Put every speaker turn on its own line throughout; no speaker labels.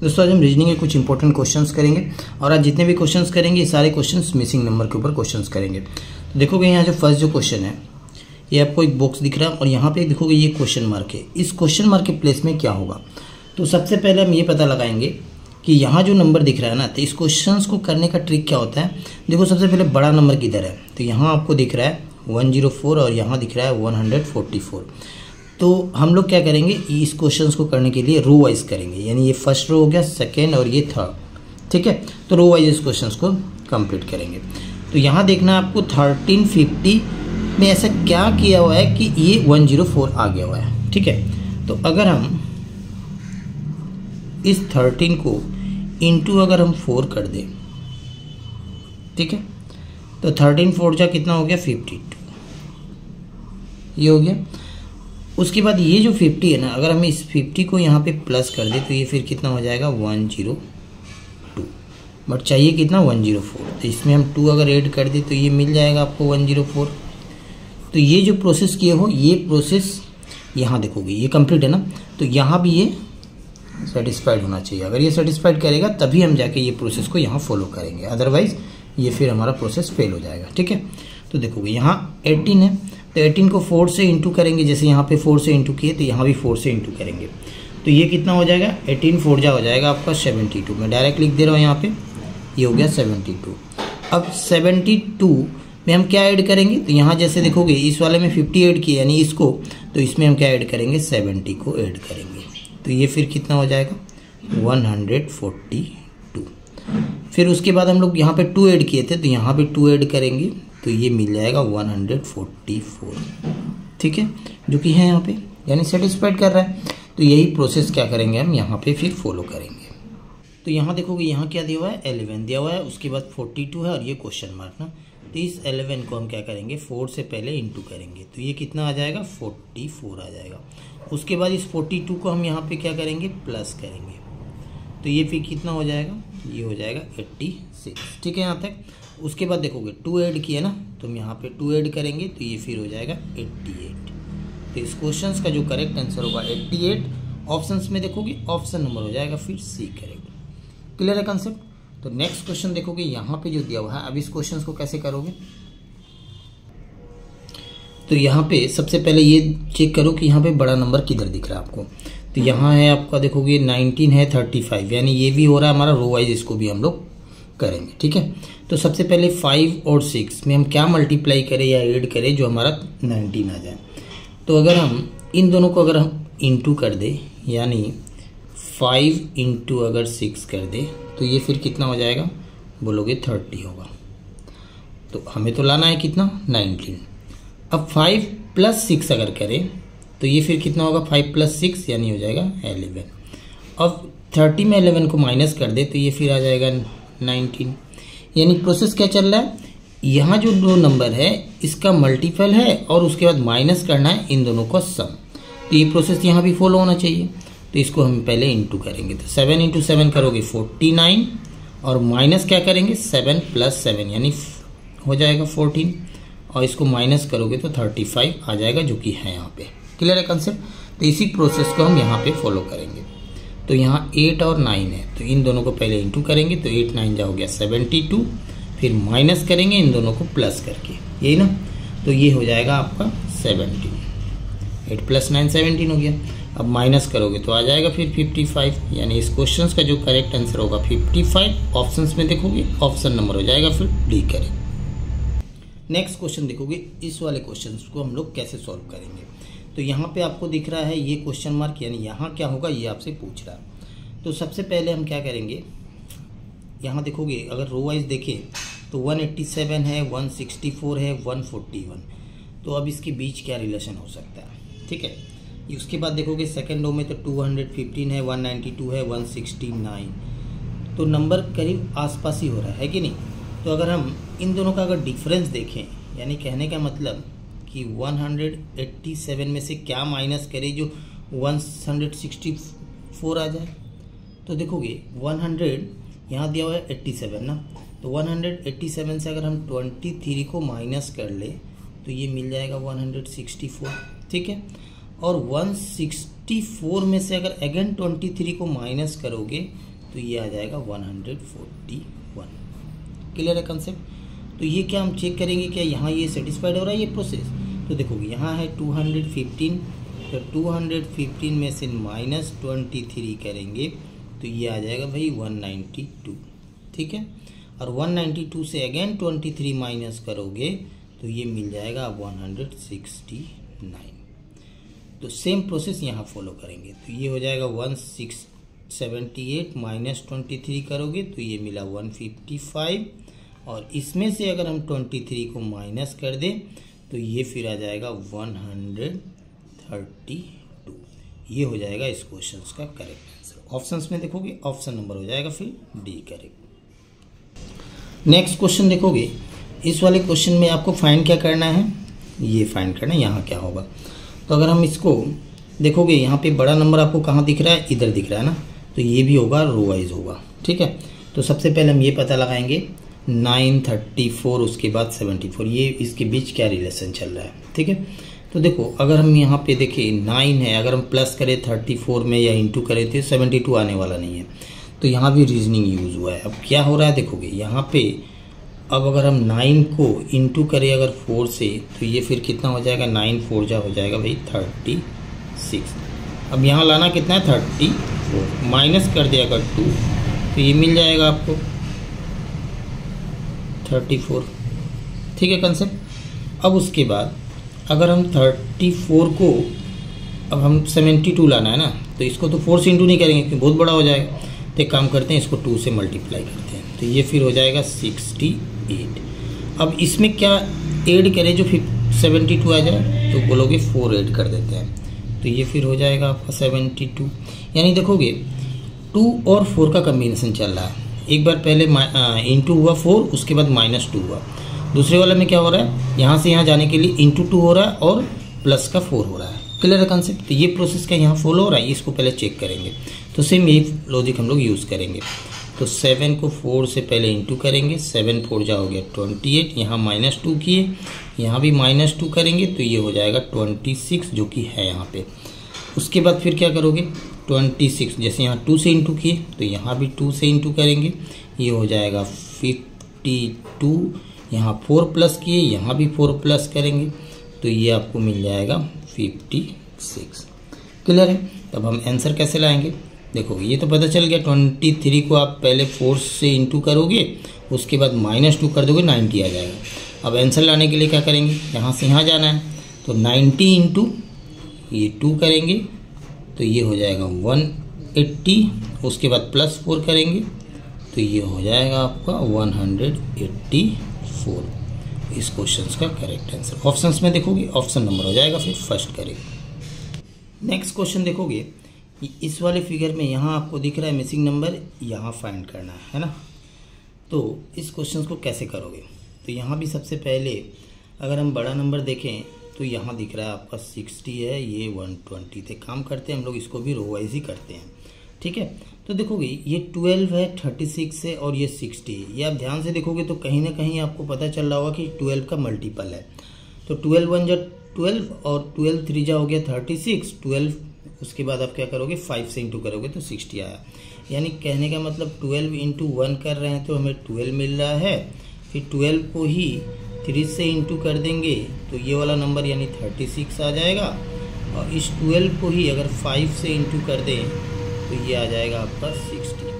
दोस्तों आज हम रीजनिंग के कुछ इंपॉर्टेंट क्वेश्चंस करेंगे और आज जितने भी क्वेश्चंस करेंगे ये सारे क्वेश्चंस मिसिंग नंबर के ऊपर क्वेश्चंस करेंगे। तो देखोगे यहाँ जो फर्स्ट जो क्वेश्चन है ये आपको एक बॉक्स दिख रहा है और यहाँ पे देखोगे ये क्वेश्चन मार्क है। इस क्वेश्चन मार्क के प्लेस में क्या होगा, तो सबसे पहले हम ये पता लगाएंगे कि यहाँ जो नंबर दिख रहा है ना, तो इस क्वेश्चन को करने का ट्रिक क्या होता है। देखो सबसे पहले बड़ा नंबर किधर है, तो यहाँ आपको दिख रहा है 104 और यहाँ दिख रहा है 144। तो हम लोग क्या करेंगे, इस क्वेश्चंस को करने के लिए रो वाइज करेंगे, यानी ये फर्स्ट रो हो गया, सेकेंड और ये थर्ड। ठीक है, तो रो वाइज इस क्वेश्चंस को कंप्लीट करेंगे। तो यहाँ देखना है आपको 1350 में ऐसा क्या किया हुआ है कि ये 104 आ गया हुआ है। ठीक है, तो अगर हम इस 13 को इंटू अगर हम 4 कर दें, ठीक है, तो 13 4 जा कितना हो गया 52, ये हो गया। उसके बाद ये जो 50 है ना, अगर हम इस 50 को यहाँ पे प्लस कर दें तो ये फिर कितना हो जाएगा 102, बट चाहिए कितना 104, तो इसमें हम 2 अगर ऐड कर दें तो ये मिल जाएगा आपको 104। तो ये जो प्रोसेस किए हो, ये प्रोसेस यहाँ देखोगे ये कंप्लीट है ना, तो यहाँ भी ये सेटिस्फाइड होना चाहिए। अगर ये सेटिस्फाइड करेगा तभी हम जाके ये प्रोसेस को यहाँ फॉलो करेंगे, अदरवाइज ये फिर हमारा प्रोसेस फेल हो जाएगा। ठीक है, तो देखोगे यहाँ 18 है, तो 18 को 4 से इंटू करेंगे, जैसे यहाँ पे 4 से इंटू किए तो यहाँ भी 4 से इंटू करेंगे, तो ये कितना हो जाएगा 18 4 जा हो जाएगा आपका 72। मैं डायरेक्ट लिख दे रहा हूँ यहाँ पे, ये हो गया 72। अब 72 में हम क्या ऐड करेंगे, तो यहाँ जैसे देखोगे इस वाले में 50 ऐड किया यानी इसको, तो इसमें हम क्या ऐड करेंगे 70 को ऐड करेंगे, तो ये फिर कितना हो जाएगा 142। फिर उसके बाद हम लोग यहाँ पे 2 ऐड किए थे, तो यहाँ पे 2 ऐड करेंगे तो ये मिल जाएगा 144। ठीक है, जो कि है यहाँ पे, यानी सेटिस्फाइड कर रहा है। तो यही प्रोसेस क्या करेंगे हम यहाँ पे फिर फॉलो करेंगे। तो यहाँ देखोगे यहाँ क्या दिया हुआ है 11 दिया हुआ है, उसके बाद 42 है और ये क्वेश्चन मार्क ना, तो इस 11 को हम क्या करेंगे 4 से पहले इंटू करेंगे, तो ये कितना आ जाएगा 44 आ जाएगा। उसके बाद इस 42 को हम यहाँ पे क्या करेंगे प्लस करेंगे, तो ये फिर कितना हो जाएगा, ये हो जाएगा 86। ठीक है यहाँ तक। उसके बाद देखोगे 2 ऐड किया ना, तो हम यहाँ पे 2 ऐड करेंगे तो ये फिर हो जाएगा 88। तो इस क्वेश्चंस का जो करेक्ट आंसर होगा 88। ऑप्शंस में देखोगे ऑप्शन नंबर हो जाएगा फिर सी करेक्ट। क्लियर है कंसेप्ट। तो नेक्स्ट क्वेश्चन देखोगे यहाँ पे जो दिया हुआ है, अब इस क्वेश्चन को कैसे करोगे, तो यहाँ पे सबसे पहले ये चेक करो कि यहाँ पे बड़ा नंबर किधर दिख रहा है आपको। तो यहाँ है आपका देखोगे 19 है 35, यानी ये भी हो रहा है हमारा रो वाइज, इसको भी हम लोग करेंगे। ठीक है, तो सबसे पहले 5 और 6 में हम क्या मल्टीप्लाई करें या ऐड करें जो हमारा 19 आ जाए। तो अगर हम इन दोनों को अगर हम इंटू कर दे, यानी 5 इंटू अगर 6 कर दे तो ये फिर कितना हो जाएगा बोलोगे 30 होगा। तो हमें तो लाना है कितना 19। अब 5 प्लस 6 अगर करें तो ये फिर कितना होगा 5 प्लस 6 यानी हो जाएगा 11। अब 30 में 11 को माइनस कर दे तो ये फिर आ जाएगा 19। यानी प्रोसेस क्या चल रहा है, यहाँ जो दो नंबर है इसका मल्टीपल है और उसके बाद माइनस करना है इन दोनों का सम। तो ये प्रोसेस यहाँ भी फॉलो होना चाहिए। तो इसको हम पहले इंटू करेंगे, तो 7 इंटू 7 करोगे 49 और माइनस क्या करेंगे 7 प्लस 7 यानी हो जाएगा 14 और इसको माइनस करोगे तो 35 आ जाएगा, जो कि है यहाँ पे। क्लियर है कंसेप्ट। तो इसी प्रोसेस को हम यहाँ पे फॉलो करेंगे। तो यहाँ 8 और 9 है, तो इन दोनों को पहले इंटू करेंगे, तो 8 9 जा हो गया 72, फिर माइनस करेंगे इन दोनों को प्लस करके, यही ना, तो ये हो जाएगा आपका 17। 8 प्लस 9 17 हो गया। अब माइनस करोगे तो आ जाएगा फिर 55, यानी इस क्वेश्चन का जो करेक्ट आंसर होगा 55। ऑप्शंस में देखोगे ऑप्शन नंबर हो जाएगा फिर डी करेक्ट। नेक्स्ट क्वेश्चन देखोगे, इस वाले क्वेश्चन को हम लोग कैसे सॉल्व करेंगे। तो यहाँ पे आपको दिख रहा है ये क्वेश्चन मार्क, यानी यहाँ क्या होगा ये आपसे पूछ रहा है। तो सबसे पहले हम क्या करेंगे, यहाँ देखोगे अगर रो वाइज देखें तो 187 है, 164 है, 141। तो अब इसके बीच क्या रिलेशन हो सकता है। ठीक है, उसके बाद देखोगे सेकेंड रो में तो 215 है, 192 है, 169। तो नंबर करीब आसपास ही हो रहा है कि नहीं। तो अगर हम इन दोनों का अगर डिफरेंस देखें, यानी कहने का मतलब कि 187 में से क्या माइनस करें जो 164 आ जाए। तो देखोगे 100 यहाँ दिया हुआ है 87 ना, तो 187 से अगर हम 23 को माइनस कर ले तो ये मिल जाएगा 164। ठीक है, और 164 में से अगर अगेन 23 को माइनस करोगे तो ये आ जाएगा 141। क्लियर है कंसेप्ट। तो ये क्या हम चेक करेंगे क्या यहाँ ये सेटिस्फाइड हो रहा है ये प्रोसेस। तो देखो यहाँ है 215, तो 215 में से -23 करेंगे तो ये आ जाएगा भाई 192, ठीक है। और 192 से अगेन 23 माइनस करोगे तो ये मिल जाएगा 169। तो सेम प्रोसेस यहाँ फॉलो करेंगे तो ये हो जाएगा 1678 माइनस 23 करोगे तो ये मिला 155, और इसमें से अगर हम 23 को माइनस कर दें तो ये फिर आ जाएगा 132। ये हो जाएगा इस क्वेश्चन का करेक्ट आंसर। ऑप्शंस में देखोगे ऑप्शन नंबर हो जाएगा फिर डी करेक्ट। नेक्स्ट क्वेश्चन देखोगे, इस वाले क्वेश्चन में आपको फाइंड क्या करना है, ये फाइंड करना है यहाँ क्या होगा। तो अगर हम इसको देखोगे यहाँ पे बड़ा नंबर आपको कहाँ दिख रहा है, इधर दिख रहा है ना, तो ये भी होगा रो वाइज होगा, ठीक है। तो सबसे पहले हम ये पता लगाएंगे 934 उसके बाद 74, ये इसके बीच क्या रिलेशन चल रहा है, ठीक है। तो देखो अगर हम यहाँ पे देखें 9 है, अगर हम प्लस करें 34 में या इंटू करें तो 72 आने वाला नहीं है, तो यहाँ भी रीजनिंग यूज हुआ है। अब क्या हो रहा है देखोगे यहाँ पे, अब अगर हम 9 को इंटू करें अगर 4 से तो ये फिर कितना हो जाएगा, 9 4 जा हो जाएगा भाई 36। अब यहाँ लाना कितना है 34, माइनस कर दिया अगर 2 तो ये मिल जाएगा आपको 34, ठीक है कंसेप्ट। अब उसके बाद अगर हम 34 को अब हम 72 लाना है ना, तो इसको तो 4 से इंटू नहीं करेंगे क्योंकि बहुत बड़ा हो जाएगा, तो एक काम करते हैं इसको 2 से मल्टीप्लाई करते हैं तो ये फिर हो जाएगा 68। अब इसमें क्या ऐड करें जो 72 आ जाए, तो बोलोगे 4 ऐड कर देते हैं तो ये फिर हो जाएगा आपका 72। यानी देखोगे 2 और 4 का कम्बिनेशन चल रहा है, एक बार पहले इंटू हुआ 4 उसके बाद -2 हुआ, दूसरे वाले में क्या हो रहा है यहाँ से यहाँ जाने के लिए इंटू 2 हो रहा है और प्लस का 4 हो रहा है। क्लियर है कंसेप्ट। तो ये प्रोसेस का यहाँ फॉलो हो रहा है, इसको पहले चेक करेंगे। तो सेम यही लॉजिक हम लोग यूज़ करेंगे। तो 7 को 4 से पहले इंटू करेंगे, 7 4 जा हो गया 28, यहाँ -2 किए, यहाँ भी -2 करेंगे तो ये हो जाएगा 26 जो कि है यहाँ पे। उसके बाद फिर क्या करोगे 26, जैसे यहाँ 2 से इंटू किए तो यहाँ भी 2 से इंटू करेंगे, ये हो जाएगा 52, यहाँ 4 प्लस किए, यहाँ भी 4 प्लस करेंगे तो ये आपको मिल जाएगा 56। क्लियर है। तब हम आंसर कैसे लाएंगे, देखो ये तो पता चल गया 23 को आप पहले 4 से इंटू करोगे उसके बाद -2 कर दोगे 90 आ जाएगा। अब आंसर लाने के लिए क्या करेंगे, यहाँ से यहाँ जाना है तो 90 इंटू ये 2 करेंगे तो ये हो जाएगा 180, उसके बाद +4 करेंगे तो ये हो जाएगा आपका 184। इस क्वेश्चन का करेक्ट आंसर ऑप्शंस में देखोगे ऑप्शन नंबर हो जाएगा फिर फर्स्ट करेंगे। नेक्स्ट क्वेश्चन देखोगे, इस वाले फिगर में यहाँ आपको दिख रहा है मिसिंग नंबर, यहाँ फाइंड करना है ना। तो इस क्वेश्चन को कैसे करोगे, तो यहाँ भी सबसे पहले अगर हम बड़ा नंबर देखें तो यहाँ दिख रहा है आपका 60 है, ये 120 थे। काम करते हैं हम लोग इसको भी रो वाइज ही करते हैं, ठीक है। तो देखोगे ये 12 है, 36 है और ये 60 है। ये आप ध्यान से देखोगे तो कहीं ना कहीं आपको पता चल रहा होगा कि 12 का मल्टीपल है। तो 12 1 जा 12 और 12 3 जा हो गया 36, 12 उसके बाद आप क्या करोगे 5 से इंटू करोगे तो 60 आया। यानी कहने का मतलब 12 इंटू 1 कर रहे हैं तो हमें 12 मिल रहा है, फिर 12 को ही 3 से इंटू कर देंगे तो ये वाला नंबर यानी 36 आ जाएगा, और इस 12 को ही अगर 5 से इंटू कर दें तो ये आ जाएगा आपका 60।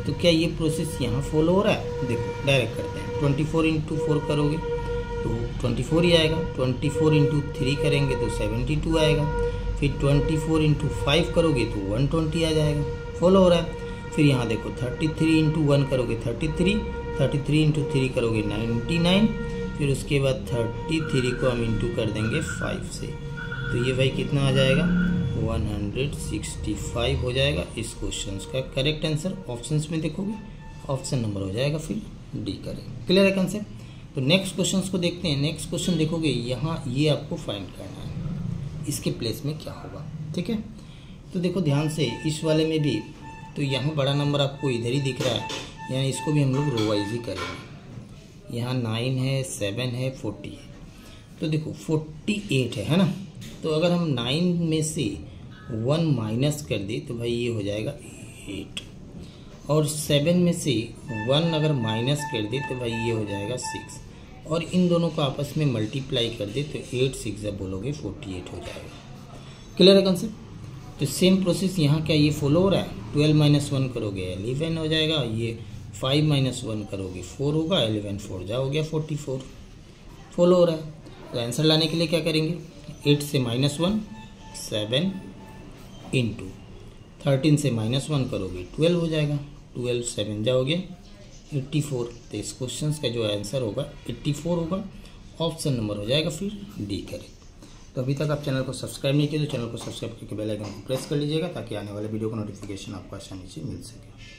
तो क्या ये प्रोसेस यहाँ फॉलो हो रहा है, देखो डायरेक्ट करते हैं। 24 इंटू 4 करोगे तो 24 ही आएगा, 24 इंटू 3 करेंगे तो 72 आएगा, फिर 24 इंटू 5 करोगे तो 120 आ जाएगा, फॉलो हो रहा है। फिर यहाँ देखो 33 इंटू 1 करोगे 33 इंटू 3 करोगे 99, फिर उसके बाद 33 को हम इंटू कर देंगे 5 से तो ये भाई कितना आ जाएगा 165 हो जाएगा। इस क्वेश्चन का करेक्ट आंसर ऑप्शंस में देखोगे ऑप्शन नंबर हो जाएगा फिर डी करेक्ट। क्लियर है कंसेप्ट। तो नेक्स्ट क्वेश्चन को देखते हैं। नेक्स्ट क्वेश्चन देखोगे यहाँ ये आपको फाइंड करना है, इसके प्लेस में क्या होगा, ठीक है। तो देखो ध्यान से इस वाले में भी, तो यहाँ बड़ा नंबर आपको इधर ही दिख रहा है, यानी इसको भी हम लोग रो वाइज ही करेंगे। यहाँ 9 है, 7 है, 40 है, तो देखो 48 है ना। तो अगर हम 9 में से 1 माइनस कर दे तो भाई ये हो जाएगा 8, और 7 में से 1 अगर माइनस कर दे तो भाई ये हो जाएगा 6, और इन दोनों को आपस में मल्टीप्लाई कर दे तो 8 6 जब बोलोगे 48 हो जाएगा। क्लियर है कंसेप्ट? तो सेम प्रोसेस यहाँ क्या ये फॉलो हो रहा है। 12 माइनस 1 करोगे 11 हो जाएगा, ये 5 माइनस 1 करोगे 4 होगा, 11 4 जा हो गया 44, फॉलो हो रहा है। तो आंसर लाने के लिए क्या करेंगे, 8 से -1 7 इंटू 13 से -1 करोगे 12 हो जाएगा, 12 7 जा हो गया 84। तो इस क्वेश्चन का जो आंसर होगा 84 होगा, ऑप्शन नंबर हो जाएगा फिर डी करें। तो अभी तक आप चैनल को सब्सक्राइब नहीं किया तो चैनल को सब्सक्राइब करके बेल आइकन को प्रेस कर लीजिएगा ताकि आने वाले वीडियो का नोटिफिकेशन आपको आसानी से मिल सके।